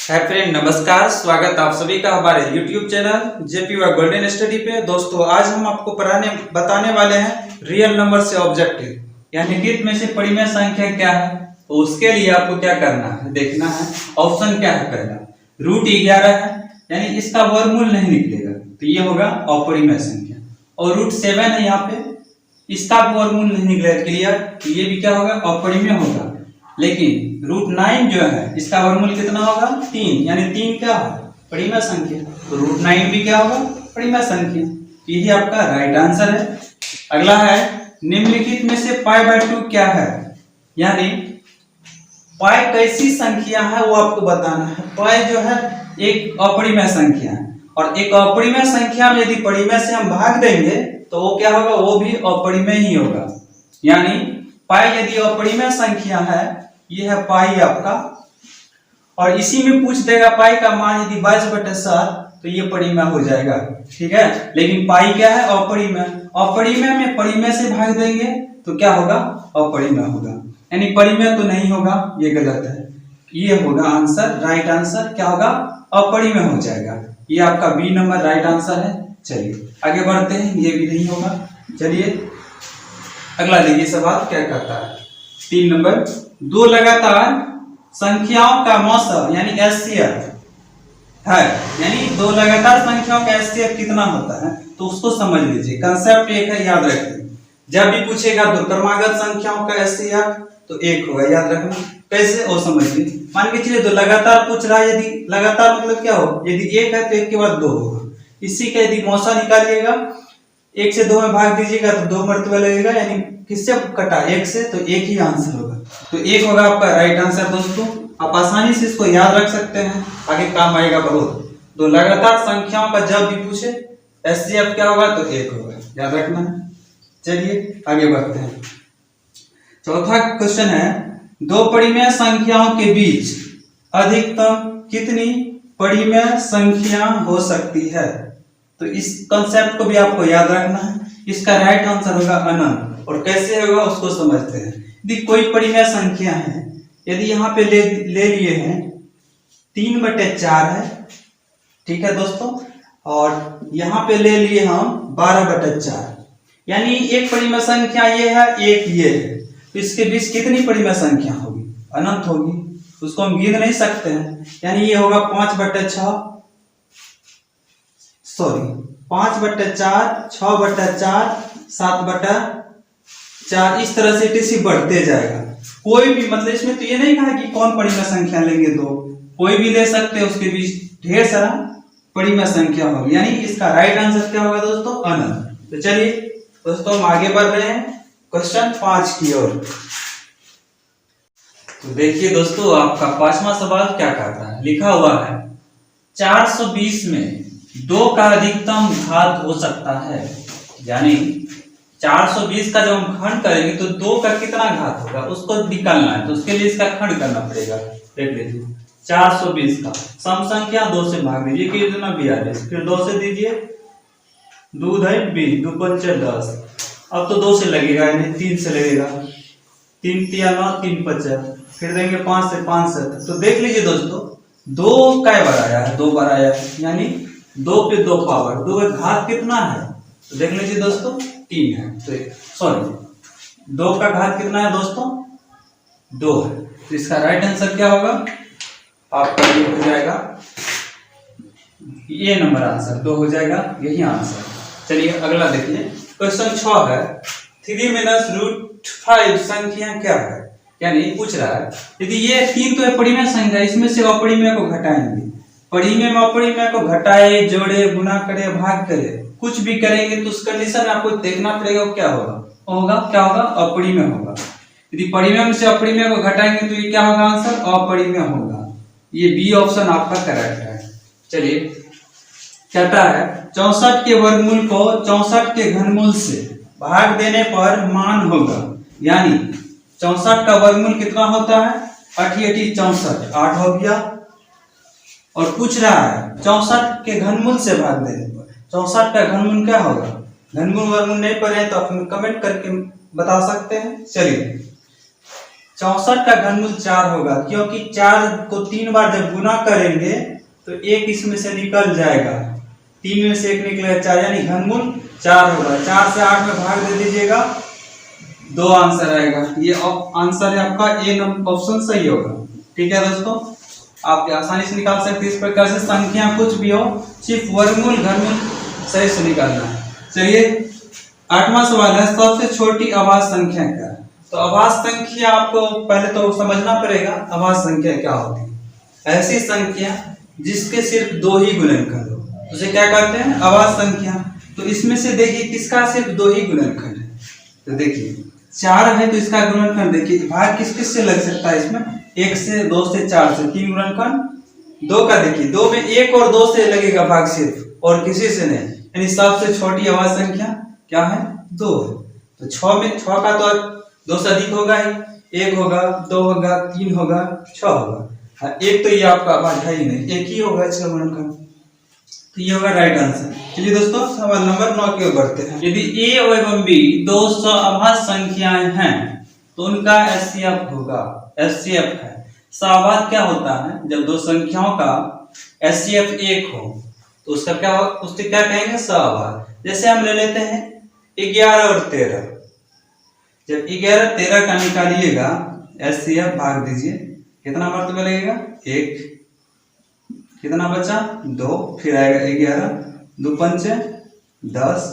Hi friend, नमस्कार। स्वागत आप सभी का हमारे YouTube channel JP golden study पे। दोस्तों, आज हम आपको बताने वाले हैं रियल नंबर से ऑब्जेक्टिव, यानी निश्चित में से परिमेय संख्या क्या है। तो उसके लिए आपको क्या करना है, देखना है। ऑप्शन क्या है, पहला √11 है, यानी इसका वर्गमूल नहीं निकलेगा, तो ये होगा अपरिमेय संख्या। और √7 है, यहाँ पे इसका वर्गमूल नहीं निकलेगा, क्लियर। तो ये भी क्या होगा, अपरिमेय होगा। लेकिन √9 जो है, इसका वर्गमूल कितना होगा, 3, यानी 3 क्या है, परिमेय संख्या। तो √9 भी क्या होगा, परिमेय संख्या। यही आपका राइट आंसर है। अगला है, निम्नलिखित में से π/2 क्या है, यानी पाई कैसी संख्या है वो आपको बताना है। पाई जो है एक अपरिमेय संख्या है, और एक अपरिमेय संख्या में यदि परिमेय से हम भाग देंगे तो वो क्या होगा, वो भी अपरिमेय ही होगा। यानी पाई यदि अपरिमेय संख्या है, ये है पाई आपका, और इसी में पूछ देगा पाई का मान यदि 22/7, तो ये परिमेय हो जाएगा, ठीक है। लेकिन पाई क्या है, अपरिमेय। अपरिमेय में परिमेय से भाग देंगे तो क्या होगा, अपरिमेय होगा, यानी परिमेय तो नहीं होगा, ये गलत है। ये होगा आंसर, राइट आंसर क्या होगा, अपरिमेय हो जाएगा। ये आपका बी नंबर राइट आंसर है। चलिए आगे बढ़ते हैं, ये भी नहीं होगा। चलिए अगला देखिए सवाल क्या कहता है। 3 नंबर, 2 लगातार संख्याओं का मौसम यानी एचसीएफ है, यानी 2 लगातार संख्याओं का एचसीएफ कितना होता है, तो उसको समझ लीजिए। कंसेप्ट एक है, याद रखिए। जब भी पूछेगा तो क्रमागत संख्याओं का एचसीएफ तो 1 होगा, याद रखना। कैसे वो समझिए। मान के चलिए 2 लगातार पूछ रहा है, यदि लगातार मतलब क्या हो, यदि 1 है तो 1 के बाद 2 होगा। इसी का यदि मौसा निकालिएगा, 1 से 2 में भाग दीजिएगा तो 2 मरतबा लगेगा, यानी किससे कटा, 1 से, तो 1 ही आंसर होगा। तो 1 होगा आपका राइट आंसर। दोस्तों, आप आसानी से इसको याद रख सकते हैं, आगे काम आएगा बहुत। 2 लगातार संख्याओं का जब भी पूछे एचसीएफ क्या होगा, तो 1 होगा, याद रखना है। चलिए आगे बढ़ते हैं। चौथा क्वेश्चन है, 2 परिमेय संख्याओं के बीच अधिकतम कितनी परिमेय संख्या हो सकती है। तो इस कंसेप्ट को भी आपको याद रखना है। इसका राइट आंसर होगा अनंत। और कैसे होगा उसको समझते हैं। यदि कोई परिमेय संख्या है, यदि यहाँ पे ले लिए हैं 3/4 है, ठीक है दोस्तों, और यहाँ पे ले लिए हम 12/4, यानी एक परिमेय संख्या ये है, एक ये है, तो इसके बीच कितनी परिमेय संख्या होगी, अनंत होगी। उसको हम गिन नहीं सकते हैं, यानी ये होगा 5/6, सॉरी 5/4, 6/4, 7/4, इस तरह से टीसी बढ़ते जाएगा। कोई भी मतलब इसमें तो ये नहीं कहा कि कौन परिमेय संख्या लेंगे, 2 कोई भी ले सकते हैं, उसके बीच ढेर सारा परिमेय संख्या होगी, यानी इसका राइट आंसर क्या होगा दोस्तों, अनंत। तो चलिए दोस्तों हम आगे बढ़ रहे हैं क्वेश्चन 5 की ओर। तो देखिए दोस्तों, आपका 5वां सवाल क्या कहता है, लिखा हुआ है 420 में 2 का अधिकतम घात हो सकता है। यानी 420 का जब हम खंड करेंगे तो 2 का कितना घात होगा उसको निकालना है, तो उसके लिए इसका खंड करना पड़ेगा। देख लीजिए 420 का सम संख्या 2 से भाग दीजिए, कितना 42, फिर 2 से दीजिए, 2 है 20, 2 पंचे 10। अब तो 2 से लगेगा, यानी 3 से लगेगा, 3 तिया 9, 3 5, फिर देंगे 5 से 5 से। तो देख लीजिए दोस्तों, 2 कै बार आया है, 2 बार आया है, यानी 2 पे 2 पावर, 2 का घात कितना है, तो देख लीजिए दोस्तों 3 है, तो सॉरी 2 का घात कितना है दोस्तों, 2 है। तो इसका राइट आंसर क्या होगा, आपका ये हो जाएगा, ये नंबर आंसर 2 हो जाएगा, यही आंसर। चलिए अगला देखिए, क्वेश्चन 6 है, 3 - √5 संख्या क्या है। यानी पूछ रहा है, यदि ये 3 तो है परिमेय संख्या, इसमें से अपरिमेय को घटाएंगे, परिमेय में अपरिमेय को घटाए, जोड़े, गुना करे, भाग करे, कुछ भी करेंगे तो उस कंडीशन में आपको देखना पड़ेगा वो क्या होगा, क्या होगा, अपरिमेय होगा। यदि परिमेय से अपरिमेय को घटाएंगे तो ये क्या होगा, आंसर अपरिमेय होगा। ये बी ऑप्शन आपका करेक्ट है। चलिए कहता है 64 के वर्गमूल को 64 के घनमूल से भाग देने पर मान होगा। यानी 64 का वर्गमूल कितना होता है, 8 × 64, 8 हो गया। और पूछ रहा है 64 के घनमूल से भाग देने पर, 64 का घनमूल क्या होगा, घनमूल वर्गमूल नहीं पढ़े तो आप कमेंट करके बता सकते हैं। चलिए 64 का घनमूल 4 होगा, क्योंकि 4 को 3 बार जब गुना करेंगे तो एक इसमें से निकल जाएगा, 3 में से 1 निकलेगा 4, यानी घनमूल 4 होगा। 4 से 8 में भाग दे दीजिएगा, 2 आंसर आएगा। ये आंसर है आपका ए नंबर ऑप्शन सही होगा। ठीक है दोस्तों, आप आसानी से निकाल सकते हैं। इस प्रकार से संख्या कुछ भी हो, सिर्फ वर्गमूल घनमूल सही से निकालना है। चलिए 8वां सवाल है, सबसे छोटी अभाज्य संख्या क्या है? तो अभाज्य संख्या आपको पहले तो समझना पड़ेगा अभाज्य संख्या क्या होती है। ऐसी संख्या जिसके सिर्फ 2 ही गुणनखंड हो उसे क्या कहते हैं? अभाज्य संख्या। तो इसमें से देखिए किसका सिर्फ 2 ही गुणनखंड है। तो देखिए 4 है तो इसका गुणनखंड देखिए, भाग किस किस से लग सकता है इसमें? 1 से, 2 से, 4 से, 3 गुणनखंड। 2 का देखिए 2 में 1 और 2 से लगेगा भाग सिर्फ, और किसी से नहीं, यानी सबसे छोटी अभाज्य संख्या क्या है? 2 है। तो 6 में 6 का तो 2 से अधिक होगा ही, 1 होगा, 2 होगा, 3 होगा, 6 होगा। हाँ, एक तो ये आपका भाग है ही नहीं, एक ही होगा इसका गुणनखंड। तो ये होगा राइट आंसर। चलिए दोस्तों सवाल नंबर 9 की ओर बढ़ते हैं। यदि ए एवं बी 2 अभाज्य संख्याएं हैं तो उनका एचसीएफ होगा। एचसीएफ है, सहवाद क्या होता है? जब 2 संख्याओं का एचसीएफ 1 हो तो उसका क्या हो, उससे क्या कहेंगे? सहवाद। जैसे हम ले लेते हैं 11 और 13। जब 11 13 का निकालिएगा एचसीएफ, भाग दीजिए, कितना मर्तबा लगेगा? 1, कितना बचा? 2, फिर आएगा 11, 2 पंचे 10,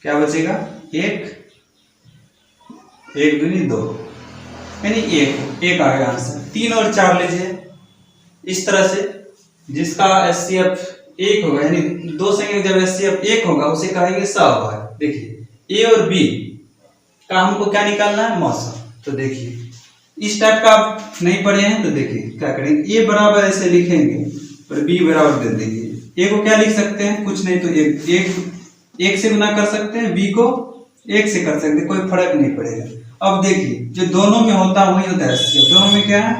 क्या बचेगा? 1, 1 दूनी 2, यानी 1 आ गया आंसर। 3 और 4 लीजिए, इस तरह से जिसका एचसीएफ 1 होगा, यानी 2 संख्या जब एचसीएफ 1 होगा उसे कहेंगे सहवाद। देखिए ए और बी का हमको क्या निकालना है? मौसम। तो देखिए इस टाइप का आप नहीं पढ़े हैं तो देखिए क्या करेंगे, ए बराबर ऐसे लिखेंगे और बी बराबर दे देंगे। ए को क्या लिख सकते हैं? कुछ नहीं तो 1 से गुना कर सकते हैं, बी को 1 से कर सकते हैं, कोई फर्क नहीं पड़ेगा। अब देखिए जो दोनों में होता है वही होता है एचसीएफ। दोनों में क्या है?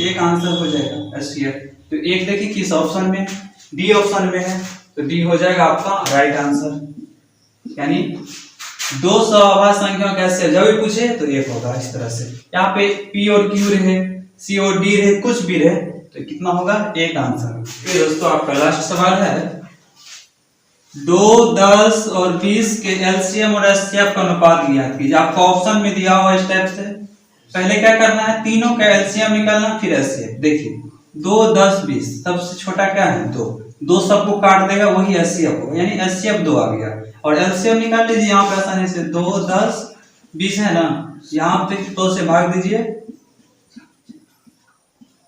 1 आंसर हो जाएगा एचसीएफ। तो 1 देखिए किस ऑप्शन में? डी ऑप्शन में है, तो डी हो जाएगा आपका राइट आंसर। यानी 2 अभाज्य संख्या कैसे जब भी पूछे तो 1 होगा। इस तरह से यहाँ पे पी और क्यू रहे, सी और डी रहे, कुछ भी रहे तो कितना होगा? 1 आंसर। फिर दोस्तों आपका लास्ट सवाल है, 2, 10 और 20 के एलसीएम और एचसीएफ का अनुपात ज्ञात कीजिए। आपको ऑप्शन में दिया हुआ इस टाइप से। पहले क्या करना है? तीनों का एलसीएम निकालना, फिर एचसीएफ। देखिए 2, 10, 20, सबसे छोटा क्या है? 2 सबको काट देगा, वही एचसीएफ होगा, यानी एचसीएफ 2 आ गया। और एलसीएम निकाल लीजिए यहाँ पे आसानी से, 2, 10, 20 है ना, यहाँ पे 2 से भाग दीजिए,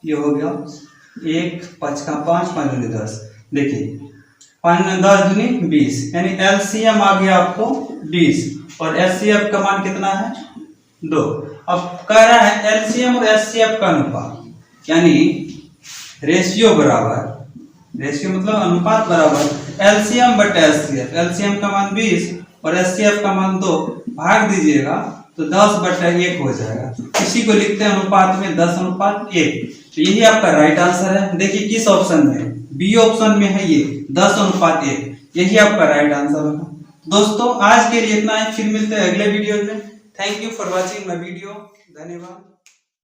ये हो गया 1, 5 का 5, 5 दूनी 10। देखिए 5 10 दूनी 20, यानी एलसीएम आ गया आपको 20 और एचसीएफ का मान कितना है? 2। अब कह रहा है एलसीएम और एचसीएफ का अनुपात, यानी रेशियो बराबर, रेशियो मतलब अनुपात बराबर एलसीएम बटे एचसीएफ। एलसीएम का मान 20 और एचसीएफ का मान 2, भाग दीजिएगा तो 10/1 हो जाएगा। इसी को लिखते हैं अनुपात में 10:1। तो यही आपका राइट आंसर है। देखिए किस ऑप्शन में? बी ऑप्शन में है ये 10:1, यही आपका राइट आंसर होगा। दोस्तों आज के लिए इतना ही, फिर मिलते हैं अगले वीडियो में। Thank you for watching my video. धन्यवाद।